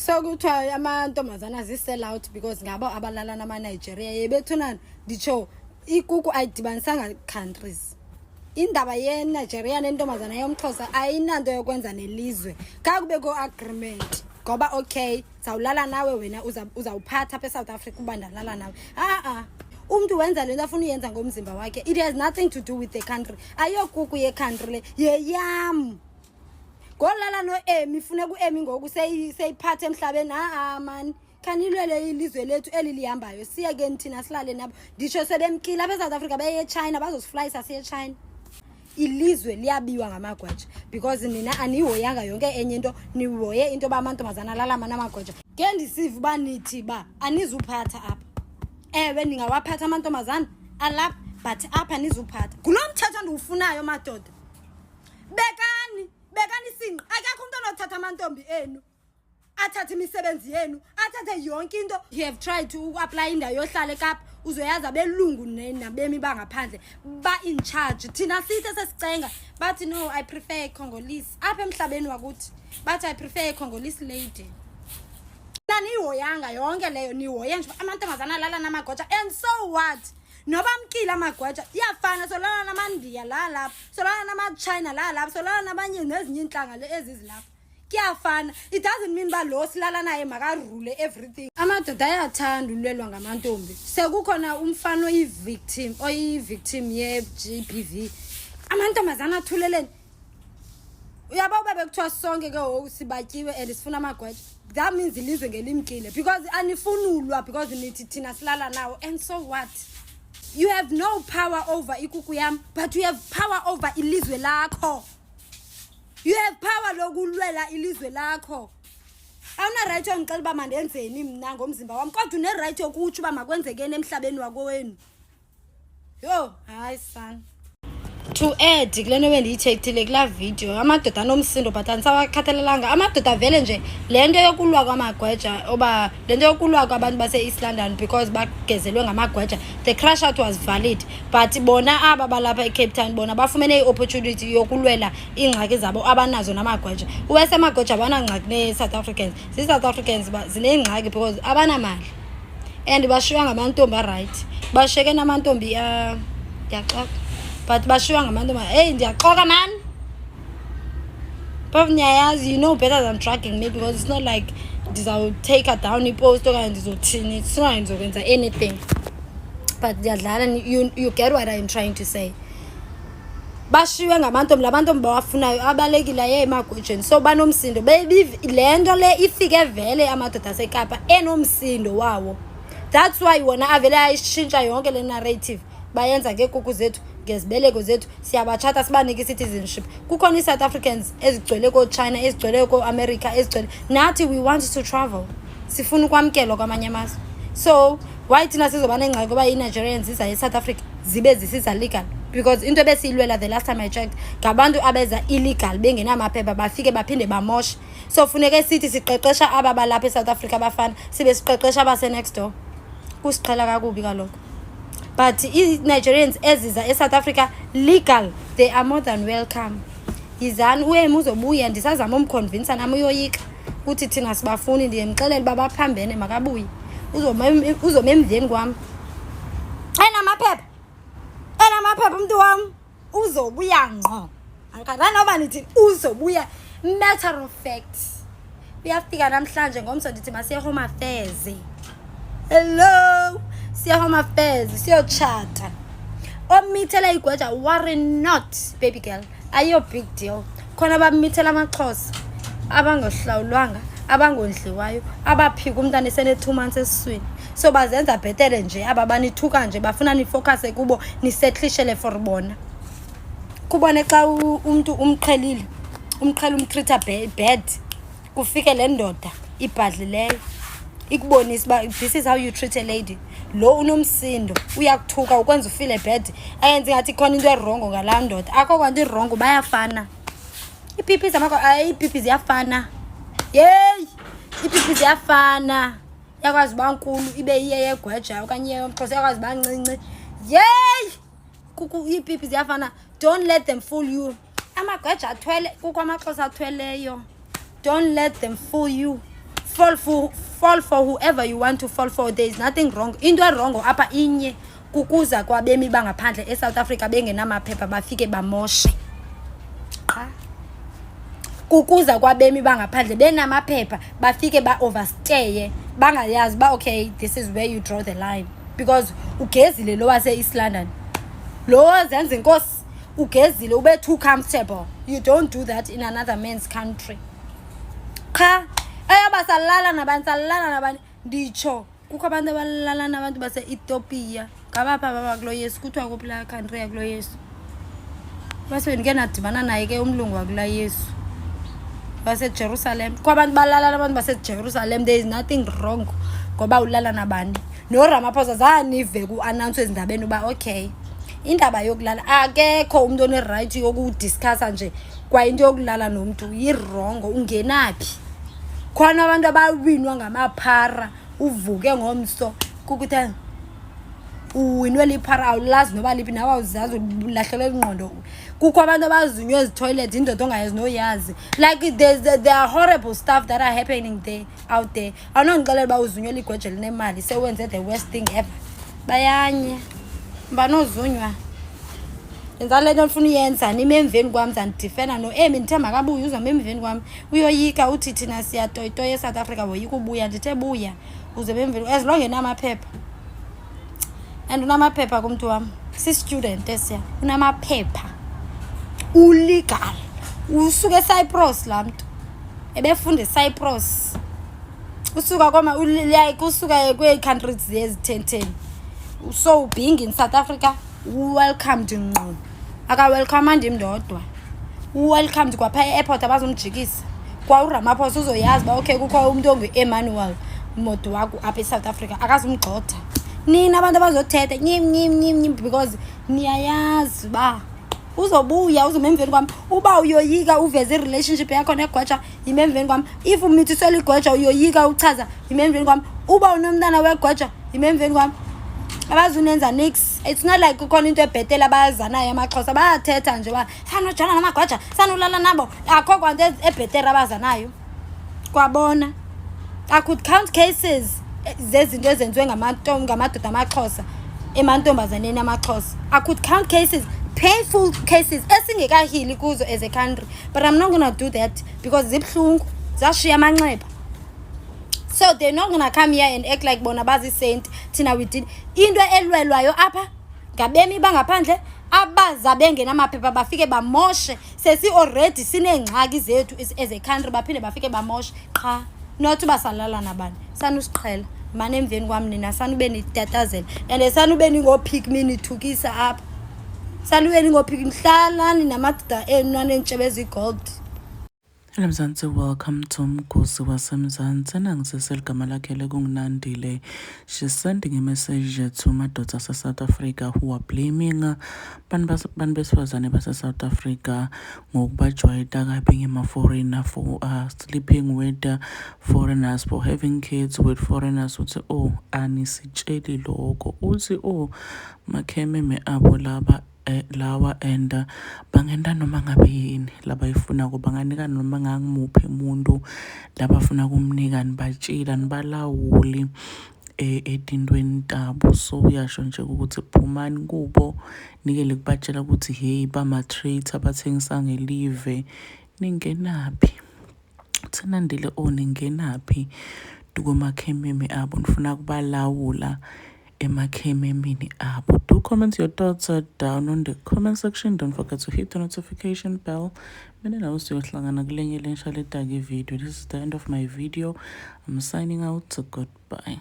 So kuthiwa amantombazana zi-sell out because ngabo abalala nama-Nigeria yebethunani nditsho ikuku ayidibanisanga countries. Indaba ye-Nigeria nentombazana yomXhosa ayinanto yokwenza nelizwe kakubeko agreement ngoba okay zawulala nawe wena uzawuphatha apha eSouth Africa uba ndalala nawe umntu wenza lento afuna uyenza ngomzimba wakhe. It has nothing to do with the country. Ayokuku ye-country le yeyam ngolala no-Emi funeka u-Emi ngoku seyiphathe emhlabeni man khanilwele ilizwe lethu eli lihambayo siye ke nithina silale nabo nditsho sebemkile apha eSouth Africa beye eChina bazosiflyisa siye eChina. Ilizwe liyabiwa ngamagweja because nina anihoyanga yonke enye into nihoye into ba amantombazana lala namagweja. Ke ndisiva uba nithi ba anizuphatha apha. Ewe ningawaphatha amantombazana alapha but apha nizuphatha kulo mthetho ndiwufunayo madoda. Bekani sinqa akakho umuntu onothatha amantombi enu athathe imisebenzi yenu athathe yonke into. You have tried to apply indawo yohlala eKapa uzoyaza belungu nabemi bangaphandle ba in charge. Thina sithe sesicenga bathi no I prefer Congolese apha emhlabeni wakuthi bathi I prefer Congolese lady. Nanihoyanga yonke leyo nihoye nje amantombazana lala namagoja and so what? Noba mkile amagweja iyafana solana namandiya la lapha solana namachina la lapha solana nabanye nezinye inhlanga ezizilapha kuyafana. It doesn't mean ba lo silala naye makarule everything. Amadoda ayathanda ulwelwa ngamantombi. Sekukhona umfana oyi-victim ye-GBV. Amantombazana athuleleni uyaba ube bekuthiwa sonke ke sibatyiwe and sifuna amagweja. That means ilizwe ngelimkile because anifunulwa because nithi thina silala nawo and so what? You have no power over ikuku yam but you have power over ilizwe lakho. You have power lokulwela ilizwe lakho. Awuna right ongicela uba mandenzeni mina ngomzimba wami kodwa une right yokuthi uba makwenzekeni emhlabeni wakowenu. Yo hayi son. To add kulento bendiyithethile kula video amadoda anomsindo but anisawakhathalelanga. Amadoda vele nje lento yokulwa kwamagweja oba lento yokulwa kwabantu base-East London because bagezelwe ngamagweja the crash out was valid but bona aba balapha eCape Town bona bafumene i-opportunity yokulwela ingxaki zabo abanazo namagweja. Uwese amagweja abanangxaki ne-South Africans. South Africans zinengxaki because abanamali and bashiywa ngamantombi right bashiyeke namantombi ndiyaxoka but bashiywa ngamantombi ndiyaxoka man. But nyayazi you know better than dragging me because it's not like I'll take her down ipost okanye ndizothini. It's not ngizokwenza anything but ndiyadlala. You get what I'm trying to say. Bashiywe ngamantombi labantombi bawafunayo abalekile emagwejeni so banomsindo lento le ifike vele amadoda aseKapa enomsindo wawo. That's why wona avele ayishintsha yonke le narrative bayenza ngekuku zethu ngezibeleko zethu siyabachata sibanike citizenship. Kukhona iSouth Africans ezigcwele ko-China ezigcwele ko-America ezigcwele nathi we want to travel sifuna ukwamkelwa kwamanye amazwe. So why thina sizoba nengxaki ngoba i-Nigerians ziza eSouth Africa zibe zisiza legal because into ebesiyilwela the last time I checked ngabantu abeza illegal bengenamaphepha bafike baphinde bamoshe. So funeke sithi siqeqesha aba balapha eSouth Africa bafana sibe siqeqesha abase next door. Kusiqhela kakubi kaloko. But i-Nigerians eziza eSouth Africa legal they are more than welcome. Yizani uEmi uzobuya ndisazama umconvince nami uyoyika uthi thina sibafuni ndiyemxelela baba phambene makabuye uzome emveni kwami. Enamaphepha umuntu wami uzobuya ngqo. Angikana noba nithi uzobuya. Matter of fact uyafika namhlanje ngomso ndithi masiye home affairs. Hello siya home affairs siyochata omithela igweja worry not baby girl ayo big deal. Khona bamithela amaXhosa abangohlawulwanga abangondliwayo abaphika umntana esene 2 months esiswini so bazenza bhetere nje ababanithuka nje bafuna nifocus kubo nisetlishele for bona. Kubone xa umuntu umqhelile umtreata bad kufike le ndoda ibhadlileyo ikubonisa ba this is how you treat a lady. Lo unomsindo uyakuthuka ukwenza ufile bad ayenze ngathi khona into erongo ngalandoda akho kwanto irongo bayafana. Ipipi zamako ipipi ziyafana. Ipipi ziyafana. Yakwazi bankulu ibe iye yegweja okanye yomXhosa yakwazi bancinci. Kuku ipipi ziyafana. Don't let them fool you. Amagweja athwele kuko amaXhosa athweleyo. Don't let them fool you. fall for whoever you want to fall for. There is nothing wrong. Into wrong apha inye kukuza kwabemi bangaphandle eSouth Africa bengenamaphepha bafike bamoshe. Cha. Kukuza kwabemi bangaphandle benamaphepha bafike ba-overstaye bangayazi ba okay, this is where you draw the line. Because ugezile lo wase East London, lo zenza inkosi, ugezile ube too comfortable. You don't do that in another man's country. Cha ayabasalala nabani nditsho kukho abantu abalala nabantu base Ethiopia ngabapha baba kulo Yesu kuthiwa kuphi country yakulo Yesu base ndike nadibana naye ke umlungu wakula Yesu base Jerusalem kwabantu balala nabantu base Jerusalem. There is nothing wrong ngoba ulala nabani. No Ramaphosa zanive ku announce ezindabeni uba okay indaba yokulala akekho umuntu one right yokudiscussa nje kwa into yokulala nomuntu yirongo. Ungenaphi khona abantu abawinwa ngamaphara uvuke ngomso kukuthi uwinwe liphara awulazi noba liphi nawe awuzazi ulahlelwe ingqondo. Kukho abantu abazinywe ezitoilet indoda ongayazi noyazi. Like there are horrible stuff that are happening there out there. Awunongixelela uba uzinywe ligweje linemali sewenze the worst thing ever. Bayanye banozunywa yenza le nto ndifuna uyenza nime emveni kwam zandidifena no-Emi ndithe makabuye uzome emveni kwam uyoyika uthi thina siyatoyitoya eSouth Africa woyika ubuya. Ndithe buya uzome emveni as long enamaphepha and unamaphepha kumntu wam si-student esiya unamaphepha ulegal usuka eCyprus laa mntu ebefunda eCyprus usuka like usuka kwii-countries ezi-10 so being in South Africa welcomed ngqo akawelcome ndim ndodwa welcomed kwapha e-airport abazomjikisa kwa uRamaphosa uzoyazi ba okay kukho umuntu ongu-Emmanuel modo wakho apha eSouth Africa akazumgxotha nina abantu abazothetha nyim because niyayazi ba uzobuya uzome emveni kwam uba uyoyika uveze i-relationship yakho negweja yime emveni kwam. If umithisela igweja uyoyika uchaza yime emveni kwam. Uba unomntana wegweja yime emveni kwam. Abazunenza nix. It's not like kukhona into ebhetele abazanayo amaXhosa bayathetha nje ba sanojana namagweja sanulala nabo akho kwanto ebhetele abazanayo kwabona. I could count cases zezinto ezenziwe ngamadoda amaXhosa emantombazaneni amaXhosa. I could count cases, painful cases esingekahili kuzo as a country, but I'm not gonna do that because zibhlungu zashiya amanxeba. So they're not gonna come here and act like bona bazi saint thina we did into elwelwayo apha ngabemi bangaphandle abaza bengenamaphepha bafike bamoshe. Sesi already sinengxaki zethu as a country baphinde bafike bamoshe qha not basalala nabani sanusiqhela mane emveni kwam nina sanube nitatazela and sanube ningophik mini thukisa apha sanube ningophik mhlalani namadoda enu anentshebe ezigold. Hello Mzansi, welcome to Mgosi waseMzansi. Nangiseligama lakhe kunginandile. She's sending a message to my daughters of South Africa who are blaming bantu besifazane base South Africa ngokubajwayela kabi ngema-foreigner for sleeping with foreigners, for having kids with foreigners. Uthi oh anisitsheli lokho, uthi oh makhememe abo lawa and bangenda noma ngabe yini labayifuna ko banganika noma ngangimuphi umuntu labafuna kumnika nibatshila nibalawuli etintweni tabo. So uyasho nje ukuthi phumani kubo nikele kubatshela ukuthi hey bama-traitor bathengisa ngelive ningenaphi thenandile ningenaphi dukomakhememe abo nifuna kubalawula emakhememini abo. Do comment your thoughts down on the comment section. Don't forget to hit the notification bell. Mina usiyohlangana kulenye lensha letagi video. This is the end of my video. I'm signing out. So goodbye.